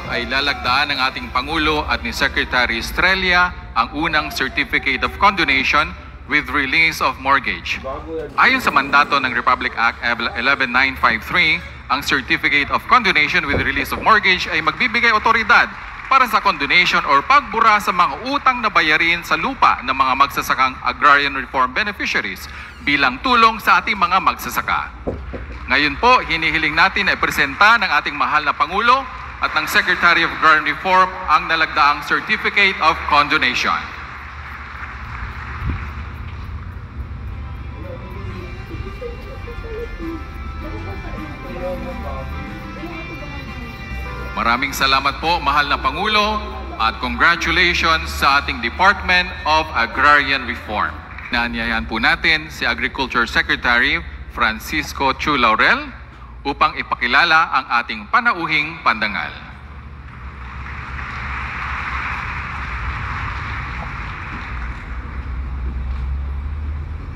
ay lalagdaan ng ating Pangulo at ni Secretary Estrella ang unang Certificate of Condonation with release of mortgage. Ayon sa mandato ng Republic Act 11953, ang Certificate of Condonation with release of mortgage ay magbibigay otoridad para sa condonation or pagbura sa mga utang na bayarin sa lupa ng mga magsasakang agrarian reform beneficiaries bilang tulong sa ating mga magsasaka. Ngayon po, hinihiling natin na ipresenta ng ating mahal na Pangulo at ng Secretary of Agrarian Reform ang nalagdaang Certificate of Condonation. Maraming salamat po, mahal na Pangulo, at congratulations sa ating Department of Agrarian Reform. Naanyayahan po natin si Agriculture Secretary Francisco Chu Laurel upang ipakilala ang ating panauhing pandangal.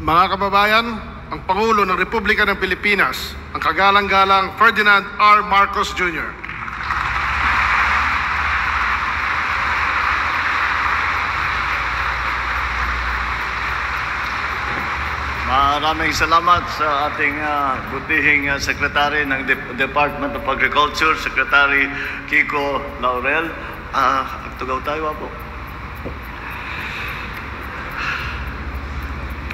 Mga kababayan, ang Pangulo ng Republika ng Pilipinas, ang kagalang-galang Ferdinand R. Marcos Jr. Maraming salamat sa ating butihing Secretary ng Department of Agriculture, Secretary Kiko Laurel. Tugaw tayo po.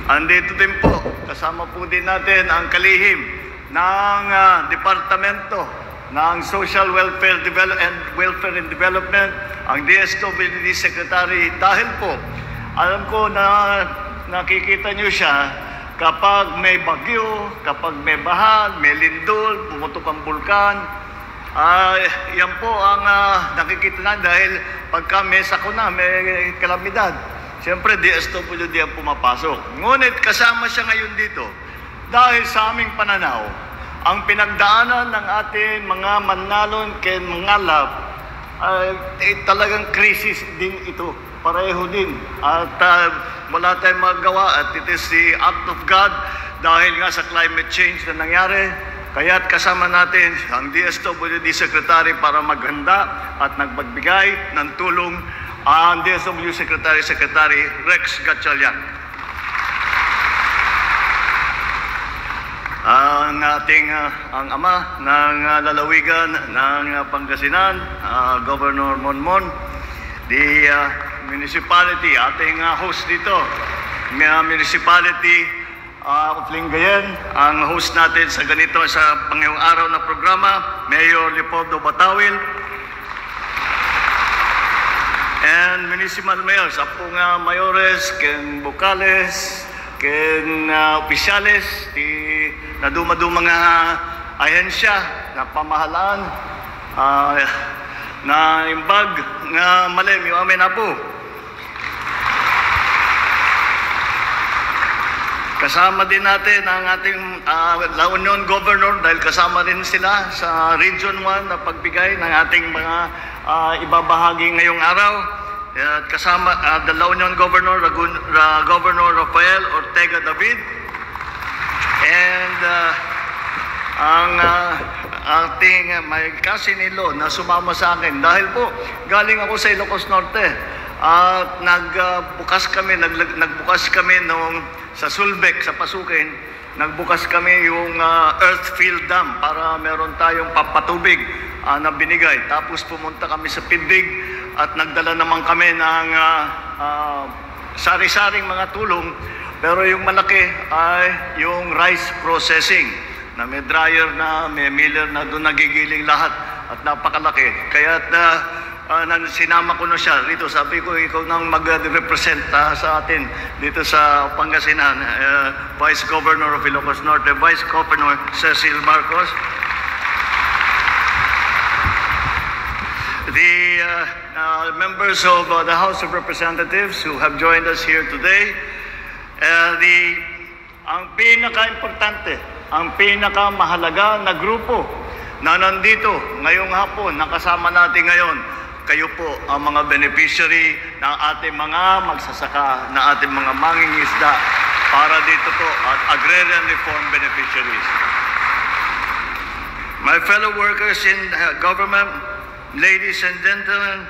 Andito din po, kasama po din natin ang kalihim ng Departamento ng Social Welfare and Development, ang DSWD Secretary, dahil po alam ko na nakikita niyo siya kapag may bagyo, kapag may baha, may lindol, pumutok ang bulkan. Yan po ang nakikita na dahil pagka may sakuna, may kalamidad. Siyempre, DSWD ang pumapasok. Ngunit kasama siya ngayon dito dahil sa aming pananaw, ang pinagdaanan ng ating mga manlalon kay mangalap ay talagang krisis din ito. Pareho din. At wala tayong magawa at it is the act of God dahil nga sa climate change na nangyari. Kaya't kasama natin ang DSWD Secretary para maghanda at nagbigay ng tulong ang DSWD Secretary Rex Gatchalian. Ang ating ang ama ng lalawigan ng Pangasinan, Governor Monmon, the municipality, ating host dito, municipality of Lingayen, ang host natin sa ganito sa pangayong araw na programa, Mayor Leopoldo Batawil, and municipal mayors, apong mayores, ken bukales, ken opisyales, na dumadumang ahensya na pamahalaan, na imbag nga malim yung amin na po. Kasama din natin ang ating La Union Governor dahil kasama rin sila sa Region 1 na pagbigay ng ating mga ibabahagi ngayong araw. At kasama the La Union Governor, Governor Rafael Ortega David, and ang ating may kasinilo na sumama sa akin dahil po galing ako sa Ilocos Norte at nagbukas kami nung sa Sulbec sa Pasukin, nagbukas kami yung Earthfield Dam para meron tayong papatubig na binigay. Tapos pumunta kami sa Pindig at nagdala naman kami ng sari-saring mga tulong, pero yung malaki ay yung rice processing na may dryer na, may miller na, doon nagigiling lahat at napakalaki. Kaya sinama ko na siya rito. Sabi ko, ikaw nang mag-represent sa atin dito sa Pangasinan, Vice Governor of Ilocos Norte, Vice Governor Cecil Marcos. The members of the House of Representatives who have joined us here today, ang pinaka-importante, ang pinaka-mahalaga na grupo na nandito ngayong hapon, nakasama natin ngayon, kayo po ang mga beneficiary ng ating mga magsasaka, na ating mga mangingisda para dito po at agrarian reform beneficiaries. My fellow workers in government, ladies and gentlemen,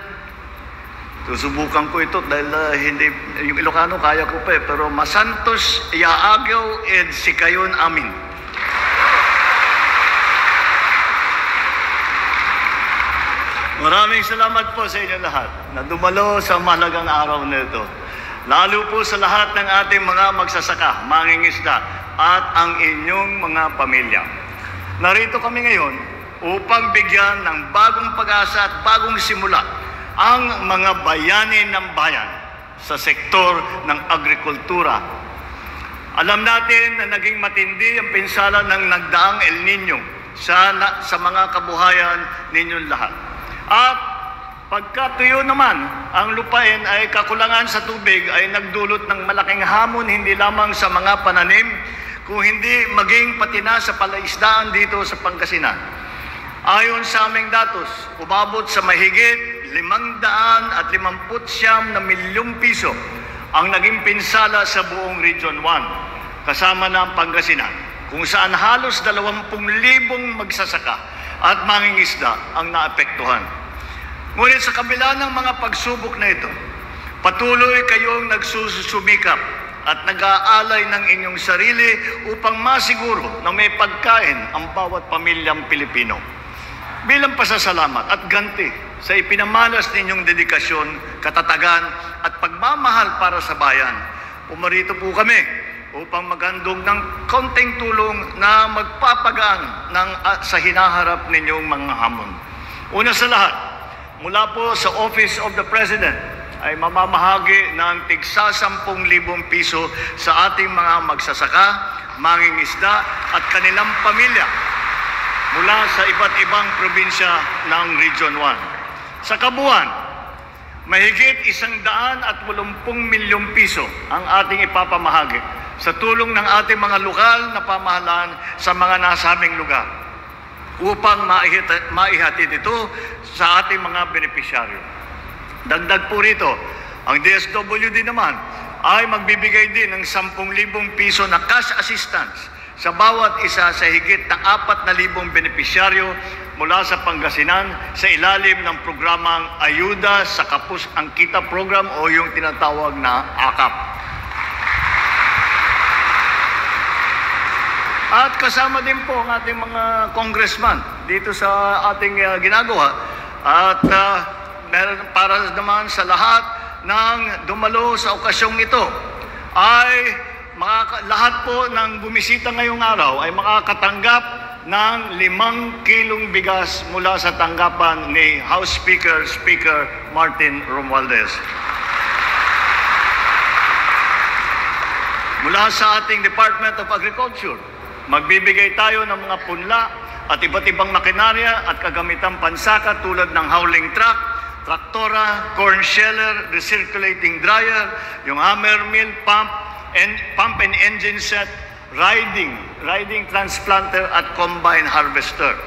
susubukan ko ito dahil hindi, yung Ilocano kaya ko pa pero masantos iaagaw ed sikayon amin. Maraming salamat po sa inyo lahat na dumalo sa mahalagang araw na ito. Lalo po sa lahat ng ating mga magsasaka, mangingisda, at ang inyong mga pamilya. Narito kami ngayon upang bigyan ng bagong pag-asa at bagong simula ang mga bayani ng bayan sa sektor ng agrikultura. Alam natin na naging matindi ang pinsala ng nagdaang El Nino sa mga kabuhayan ninyong lahat. At pagkatuyo naman, ang lupain ay kakulangan sa tubig ay nagdulot ng malaking hamon hindi lamang sa mga pananim, kung hindi maging pati na sa palaisdaan dito sa Pangasinan. Ayon sa aming datos, umabot sa mahigit 559 na milyong piso ang naging pinsala sa buong Region 1, kasama na ang Pangasinan, kung saan halos 20,000 magsasaka at mangingisda ang naapektuhan. Ngunit sa kabila ng mga pagsubok na ito, patuloy kayong nagsusumikap at nag-aalay ng inyong sarili upang masiguro na may pagkain ang bawat pamilyang Pilipino. Bilang pasasalamat at ganti sa ipinamalas ninyong dedikasyon, katatagan at pagmamahal para sa bayan, pumarito po kami upang maghandog ng konting tulong na magpapagaan sa hinaharap ninyong mga hamon. Una sa lahat, mula po sa Office of the President ay mamamahagi ng tigsa 10,000 piso sa ating mga magsasaka, mangingisda at kanilang pamilya mula sa iba't ibang probinsya ng Region 1. Sa kabuuan, mahigit 180 milyong piso ang ating ipapamahagi sa tulong ng ating mga lokal na pamahalaan sa mga nasabing lugar upang maihatid ito sa ating mga benepisyaryo. Dagdag po rito, ang DSWD naman ay magbibigay din ng 10,000 piso na cash assistance sa bawat isa sa higit na 4,000 benepisyaryo mula sa Pangasinan sa ilalim ng programang Ayuda sa Kapus ang Kita Program o yung tinatawag na AKAP. At kasama din po ang ating mga congressman dito sa ating ginagawa. At para naman sa lahat ng dumalo sa okasyong ito ay lahat po ng bumisita ngayong araw ay makakatanggap ng 5 kilong bigas mula sa tanggapan ni House Speaker Martin Romualdez. Mula sa ating Department of Agriculture, magbibigay tayo ng mga punla at iba't ibang makinarya at kagamitang pansaka tulad ng hauling truck, traktora, corn sheller, recirculating dryer, yung hammer mill, pump and engine set, riding transplanter at combine harvester.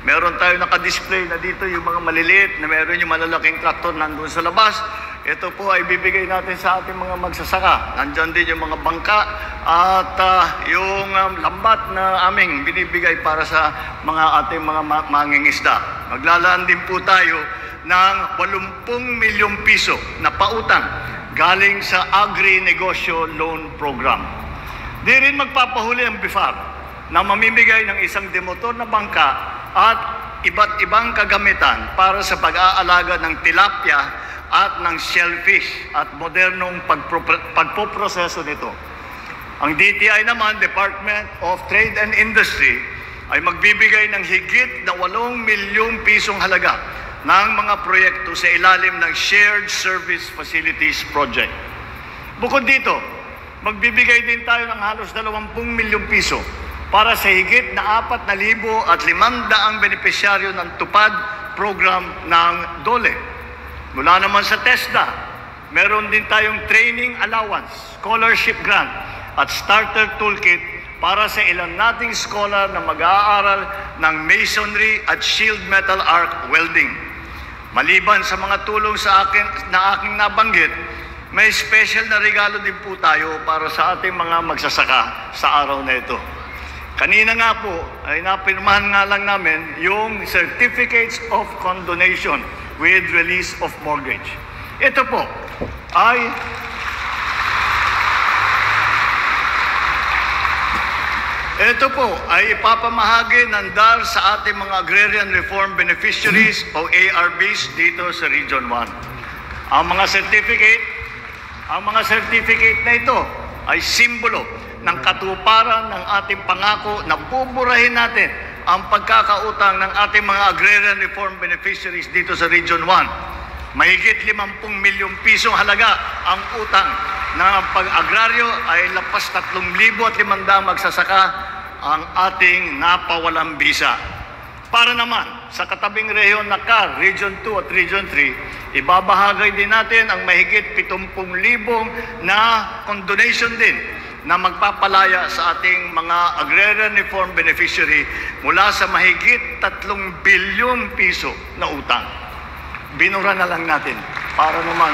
Meron tayo naka-display na dito yung mga maliliit na meron yung malalaking traktor nandun sa labas. Ito po ay bibigay natin sa ating mga magsasaka. Nandyan din yung mga bangka at yung lambat na aming binibigay para sa mga ating mga mangingisda. Maglalaan din po tayo ng 80 milyong piso na pautang galing sa Agri-Negosyo Loan Program. Di rin magpapahuli ang BIFAR na mamimigay ng isang demotor na bangka at iba't ibang kagamitan para sa pag-aalaga ng tilapia at ng shellfish at modernong pagpoproseso nito. Ang DTI naman, Department of Trade and Industry, ay magbibigay ng higit na 8 milyong pisong halaga ng mga proyekto sa ilalim ng Shared Service Facilities Project. Bukod dito, magbibigay din tayo ng halos 20 milyong piso para sa higit na 4,500 benepisyaryo ng tupad program ng DOLE. Mula naman sa TESDA, meron din tayong training allowance, scholarship grant at starter toolkit para sa ilan nating scholar na mag-aaral ng masonry at shield metal arc welding. Maliban sa mga tulong sa aking nabanggit, may special na regalo din po tayo para sa ating mga magsasaka sa araw na ito. Kanina nga po, ay napirmahan nga lang namin yung Certificates of Condonation with Release of Mortgage. Ito po ay ipapamahagi ng DAR sa ating mga Agrarian Reform Beneficiaries o ARBs dito sa Region 1. Ang mga certificate na ito ay simbolo ng katuparan ng ating pangako na buburahin natin ang pagkakautang ng ating mga Agrarian Reform Beneficiaries dito sa Region 1. Mahigit 50 milyong pisong halaga ang utang na pag-agraryo ay lapas 3,500 magsasaka ang ating napawalang bisa. Para naman sa katabing rehiyon na CAR, Region 2 at Region 3, ibabahagay din natin ang mahigit 70,000 na condonation din na magpapalaya sa ating mga Agrarian Reform Beneficiary mula sa mahigit 3 bilyong piso na utang. Binura na lang natin para naman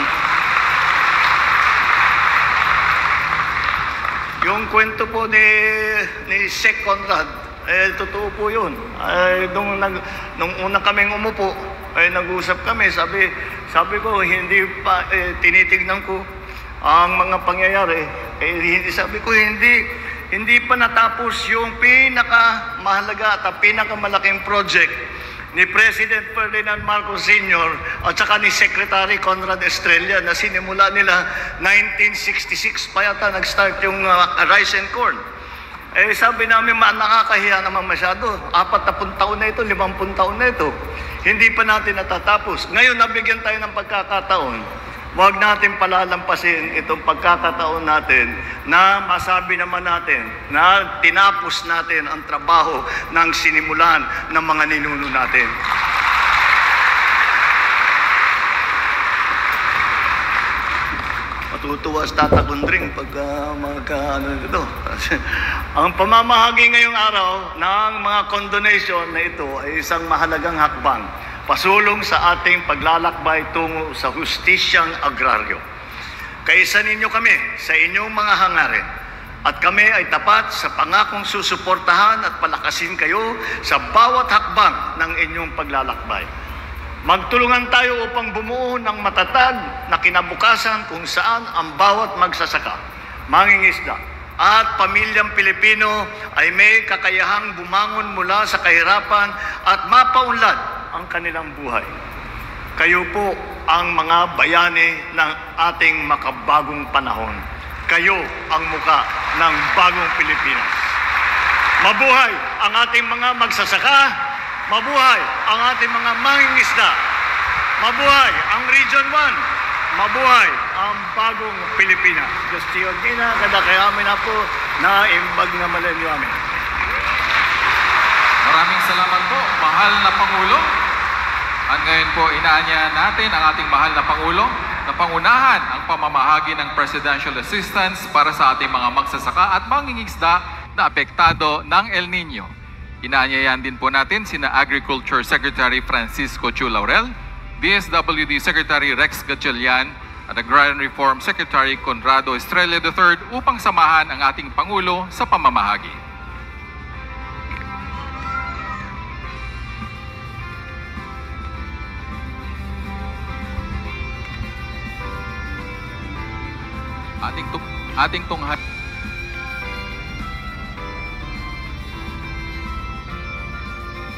yung kwento po ni Sec Conrad, totoo po yun. Nung una kaming umupo, nag-usap kami, sabi ko, hindi pa, tinitignan ko ang mga pangyayari. Sabi ko, hindi pa natapos yung pinakamahalaga at pinakamalaking project ni President Ferdinand Marcos Sr. at saka ni Secretary Conrad Estrella na sinimula nila 1966 pa yata nag-start yung rice and corn. Sabi namin, nakakahiya naman masyado. 40 taon na ito, 50 taon na ito. Hindi pa natin natatapos. Ngayon, nabigyan tayo ng pagkakataon. Huwag natin palalampasin itong pagkakataon natin na masabi naman natin na tinapos natin ang trabaho ng sinimulan ng mga ninuno natin. Matutuwa sa Tata Kundring pag ito. Ang pamamahagi ngayong araw ng mga condonation na ito ay isang mahalagang hakbang pasulong sa ating paglalakbay tungo sa hustisyang agraryo. Kaisa ninyo kami sa inyong mga hangarin at kami ay tapat sa pangakong susuportahan at palakasin kayo sa bawat hakbang ng inyong paglalakbay. Magtulungan tayo upang bumuo ng matatag na kinabukasan kung saan ang bawat magsasaka, mangingisda at pamilyang Pilipino ay may kakayahang bumangon mula sa kahirapan at mapaunlad ang kanilang buhay. Kayo po ang mga bayani ng ating makabagong panahon. Kayo ang muka ng bagong Pilipinas. Mabuhay ang ating mga magsasaka, mabuhay ang ating mga mangingisda, mabuhay ang Region 1, mabuhay ang bagong Pilipinas. Diyos tiyo, kinakadakayami na po na imbag na malalyo amin. Maraming salamat po, mahal na Pangulo. At ngayon po, inaanya natin ang ating mahal na Pangulo na pangunahan ang pamamahagi ng presidential assistance para sa ating mga magsasaka at mangingisda na apektado ng El Nino. Inaanyayan din po natin sina Agriculture Secretary Francisco Chu Laurel, DSWD Secretary Rex Gatchalian at Agrarian Reform Secretary Conrado Estrella III upang samahan ang ating Pangulo sa pamamahagi.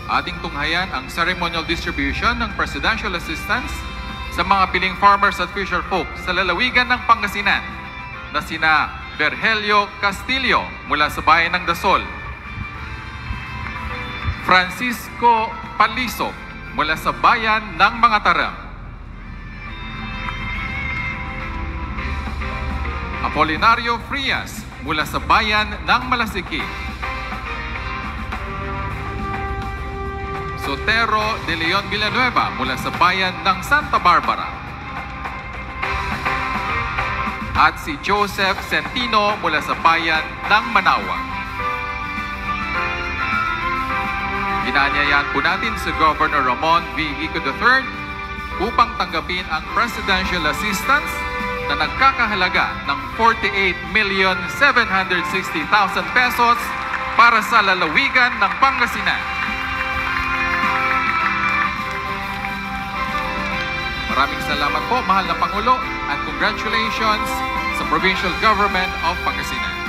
Ating tunghayan ang ceremonial distribution ng presidential assistance sa mga piling farmers at fisher folk sa lalawigan ng Pangasinan na sina Berhelio Castillo mula sa bayan ng Dasol, Francisco Paliso mula sa bayan ng Mga Taram, Apolinario Frias mula sa bayan ng Malasiki, Sotero de Leon Villanueva mula sa bayan ng Santa Barbara, at si Joseph Centino mula sa bayan ng Manaoag. Inaanyayaan po natin si Governor Ramon V. Gico III upang tanggapin ang presidential assistance na nagkakahalaga ng 48,760,000 pesos para sa lalawigan ng Pangasinan. Maraming salamat po, mahal na Pangulo, at congratulations sa Provincial Government of Pangasinan.